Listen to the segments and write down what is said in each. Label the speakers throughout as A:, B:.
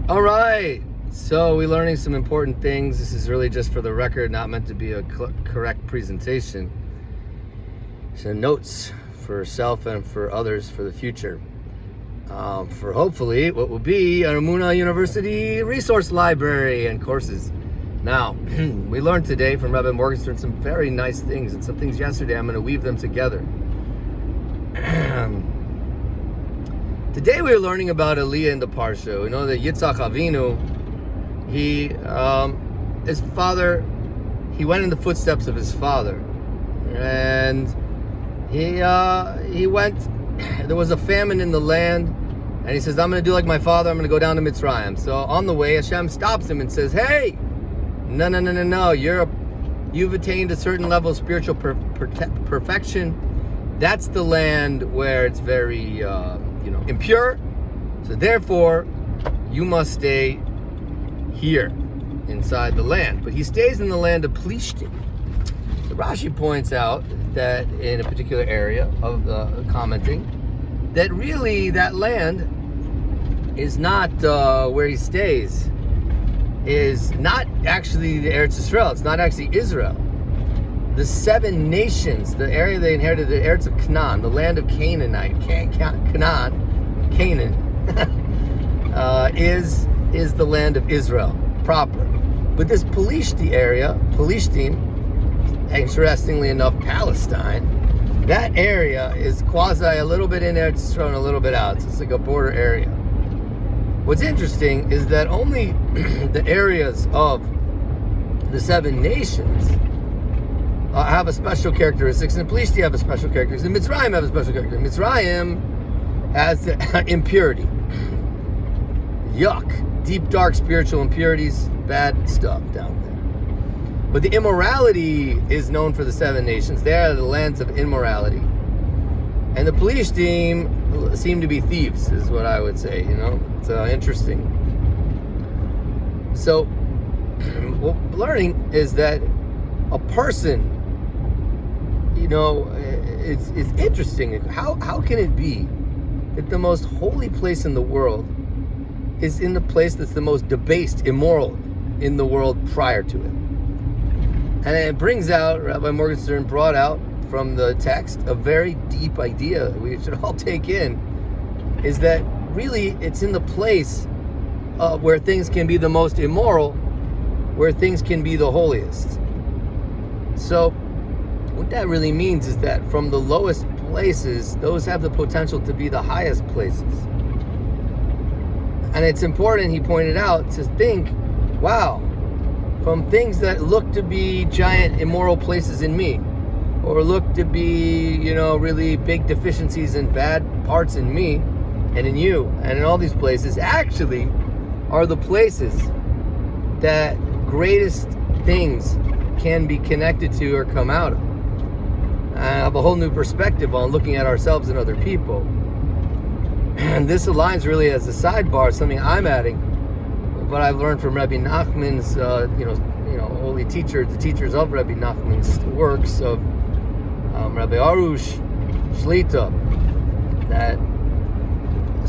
A: All right, so we're learning some important things. This is really just for the record, not meant to be a correct presentation. So notes for self and for others for the future. For hopefully what will be an Emunah University resource library and courses. Now, we learned today from Rabbi Morgenstern some very nice things and some things yesterday. I'm going to weave them together. Today we were learning about Aliyah in the Parsha. We know that Yitzhak Avinu, his father, he went in the footsteps of his father, and he went. There was a famine in the land, and he says, "I'm going to do like my father. I'm going to go down to Mitzrayim." So on the way, Hashem stops him and says, "Hey, no! You've attained a certain level of spiritual perfection. That's the land where it's very impure. So therefore, you must stay here inside the land." But he stays in the land of Plishtim. So Rashi points out that in a particular area of commenting, that really that land is not where he stays, is not actually the Eretz Yisrael. It's not actually Israel. The 7 nations, the area they inherited, the Eretz of Canaan, the land of Canaanite, Canaan, is the land of Israel proper. But this Palishti area, interestingly enough, Palestine, that area is quasi a little bit in Eretz Yisrael and a little bit out. So it's like a border area. What's interesting is that only the areas of the 7 nations have a special characteristics, and Plishti have a special characteristics, and Mitzrayim have a special character. Mitzrayim has impurity, yuck, deep, dark spiritual impurities, bad stuff down there. But the immorality is known for the 7 nations. They are the lands of immorality, and the Plishtim seem to be thieves, is what I would say. It's interesting. So, what we're learning is that a person, it's interesting. How can it be that the most holy place in the world is in the place that's the most debased, immoral in the world prior to it? And it brings out, Rabbi Morgenstern brought out from the text, a very deep idea we should all take in, is that really it's in the place where things can be the most immoral, where things can be the holiest. So what that really means is that from the lowest places, those have the potential to be the highest places. And it's important, he pointed out, to think, wow, from things that look to be giant immoral places in me, or look to be, really big deficiencies and bad parts in me and in you and in all these places, actually are the places that greatest things can be connected to or come out of. I have a whole new perspective on looking at ourselves and other people. And this aligns really as a sidebar, something I'm adding, what I've learned from Rabbi Nachman's, holy teachers, the teachers of Rabbi Nachman's works of Rabbi Arush Shlita, that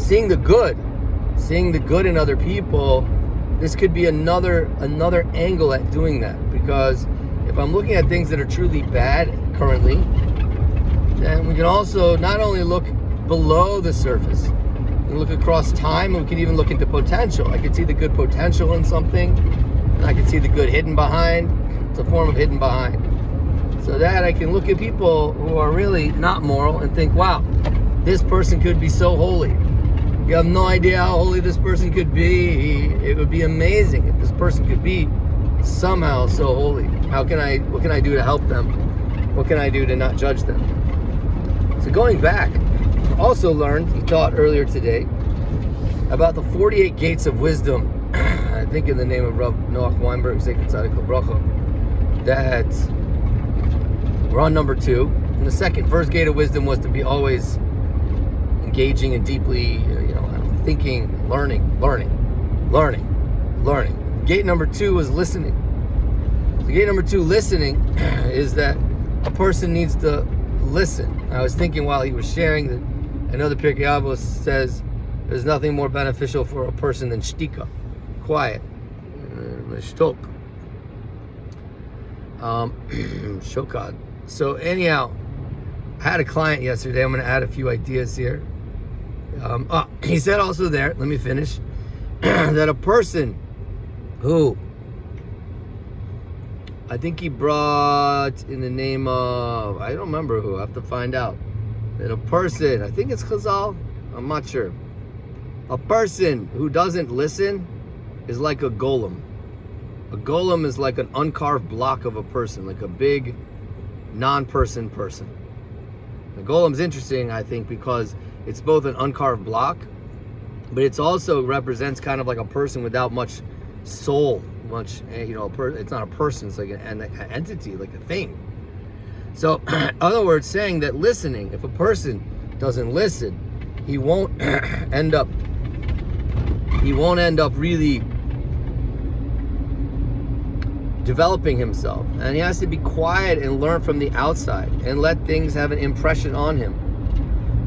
A: seeing the good in other people, this could be another angle at doing that. Because if I'm looking at things that are truly bad currently, then we can also not only look below the surface, we can look across time, and we can even look into potential. I can see the good potential in something, and I can see the good hidden behind. It's a form of hidden behind. So that I can look at people who are really not moral and think, wow, this person could be so holy. You have no idea how holy this person could be. It would be amazing if this person could be somehow so holy. What can I do to help them? What can I do to not judge them? So going back, also learned, he taught earlier today, about the 48 gates of wisdom, I think in the name of Rav Noach Weinberg, Zecher Tzadik L'Bracha, that we're on number 2. And the first gate of wisdom was to be always engaging and deeply, thinking, learning. Gate number 2 was listening. So gate number 2, listening, is that a person needs to listen. I was thinking while he was sharing that I know the Pirkei Avos says there's nothing more beneficial for a person than shtika. quiet. Shtok. Shokad. So anyhow, I had a client yesterday. I'm going to add a few ideas here. He said also there, let me finish, that a person who, I think he brought in the name of, I don't remember who, I have to find out, that a person, I think it's Chazal, I'm not sure, a person who doesn't listen is like a golem. A golem is like an uncarved block of a person, like a big non-person person. The golem's interesting, I think, because it's both an uncarved block, but it also represents kind of like a person without much soul, much, it's not a person, it's like an entity, like a thing. So, in other words, saying that listening, if a person doesn't listen, he won't end up really developing himself, and he has to be quiet and learn from the outside and let things have an impression on him.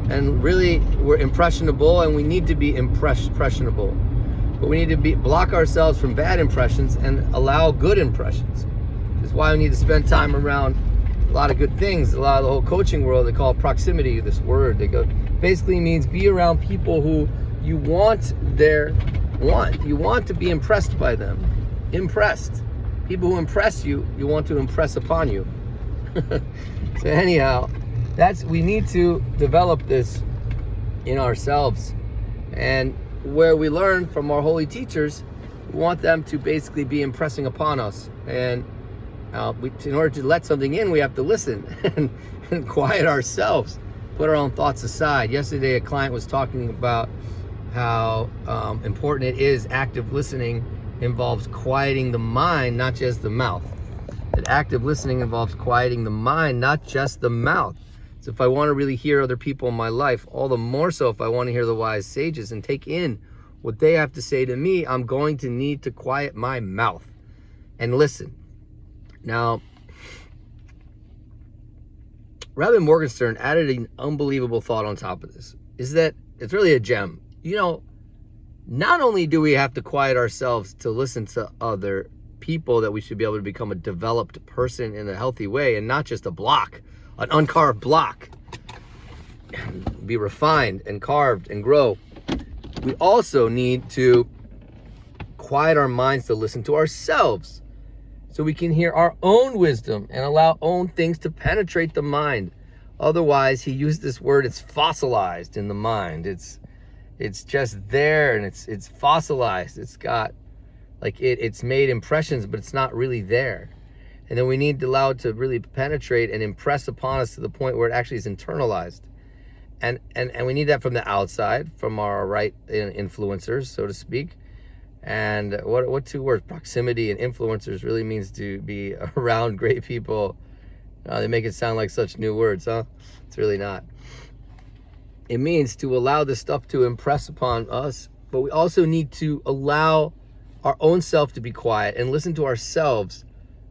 A: And really, we're impressionable, and we need to be impressionable, but we need to block ourselves from bad impressions and allow good impressions. Which is why we need to spend time around a lot of good things. A lot of the whole coaching world, they call it proximity, this word. They go, basically means be around people who you want to be impressed by them. Impressed. People who impress you, you want to impress upon you. So anyhow, we need to develop this in ourselves. And where we learn from our holy teachers, we want them to basically be impressing upon us. And in order to let something in, we have to listen and quiet ourselves, put our own thoughts aside. Yesterday, a client was talking about how important it is. Active listening involves quieting the mind, not just the mouth. That active listening involves quieting the mind, not just the mouth. So if I want to really hear other people in my life, all the more so if I want to hear the wise sages and take in what they have to say to me, I'm going to need to quiet my mouth and listen. Now, Rabbi Morgenstern added an unbelievable thought on top of this, is that it's really a gem. Not only do we have to quiet ourselves to listen to other people, that we should be able to become a developed person in a healthy way and not just a block, an uncarved block, be refined and carved and grow. We also need to quiet our minds to listen to ourselves so we can hear our own wisdom and allow own things to penetrate the mind. Otherwise, he used this word, it's fossilized in the mind. It's just there, and it's fossilized. It's got, like, it's made impressions, but it's not really there. And then we need to allow it to really penetrate and impress upon us to the point where it actually is internalized. And we need that from the outside, from our right influencers, so to speak. And what two words? Proximity and influencers really means to be around great people. They make it sound like such new words, huh? It's really not. It means to allow this stuff to impress upon us, but we also need to allow our own self to be quiet and listen to ourselves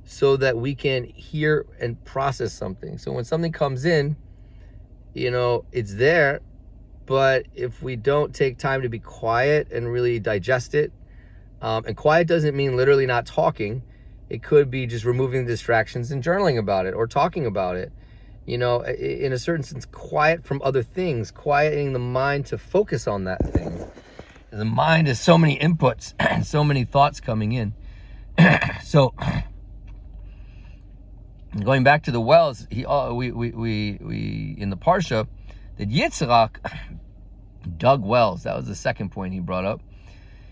A: so that we can hear and process something. So when something comes in, it's there, but if we don't take time to be quiet and really digest it, and quiet doesn't mean literally not talking. It could be just removing the distractions and journaling about it or talking about it. In a certain sense, quiet from other things, quieting the mind to focus on that thing. The mind has so many inputs and so many thoughts coming in. So, going back to the wells, we in the Parsha, that Yitzhak dug wells. That was the second point he brought up.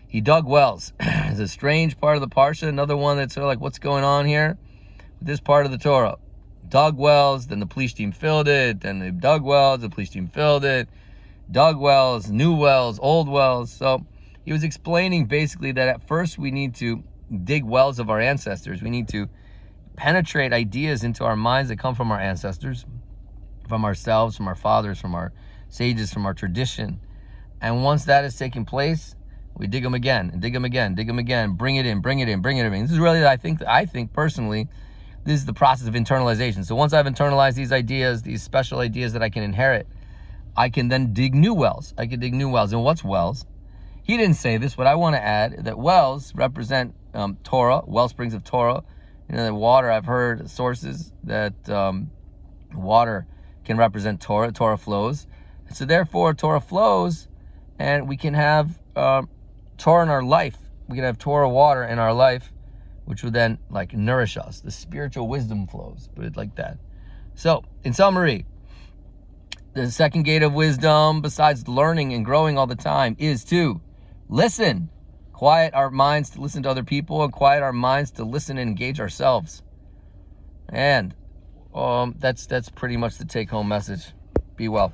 A: He dug wells. It's a strange part of the Parsha, another one that's sort of like, what's going on here with this part of the Torah? Dug wells, then the police team filled it, then they dug wells, the police team filled it, dug wells, new wells, old wells. So he was explaining basically that at first we need to dig wells of our ancestors. We need to penetrate ideas into our minds that come from our ancestors, from ourselves, from our fathers, from our sages, from our tradition. And once that has taken place, we dig them again, and dig them again, dig them again, bring it in, bring it in, bring it in. This is really, I think personally, this is the process of internalization. So once I've internalized these ideas, these special ideas that I can inherit, I can then dig new wells. I can dig new wells. And what's wells? He didn't say this, but I want to add that wells represent Torah, well springs of Torah. The water, I've heard sources that water can represent Torah. Torah flows. So therefore, Torah flows, and we can have Torah in our life. We can have Torah water in our life, which would then nourish us. The spiritual wisdom flows, put it like that. So, in summary, the second gate of wisdom, besides learning and growing all the time, is to listen. Quiet our minds to listen to other people, and quiet our minds to listen and engage ourselves. And that's pretty much the take-home message. Be well.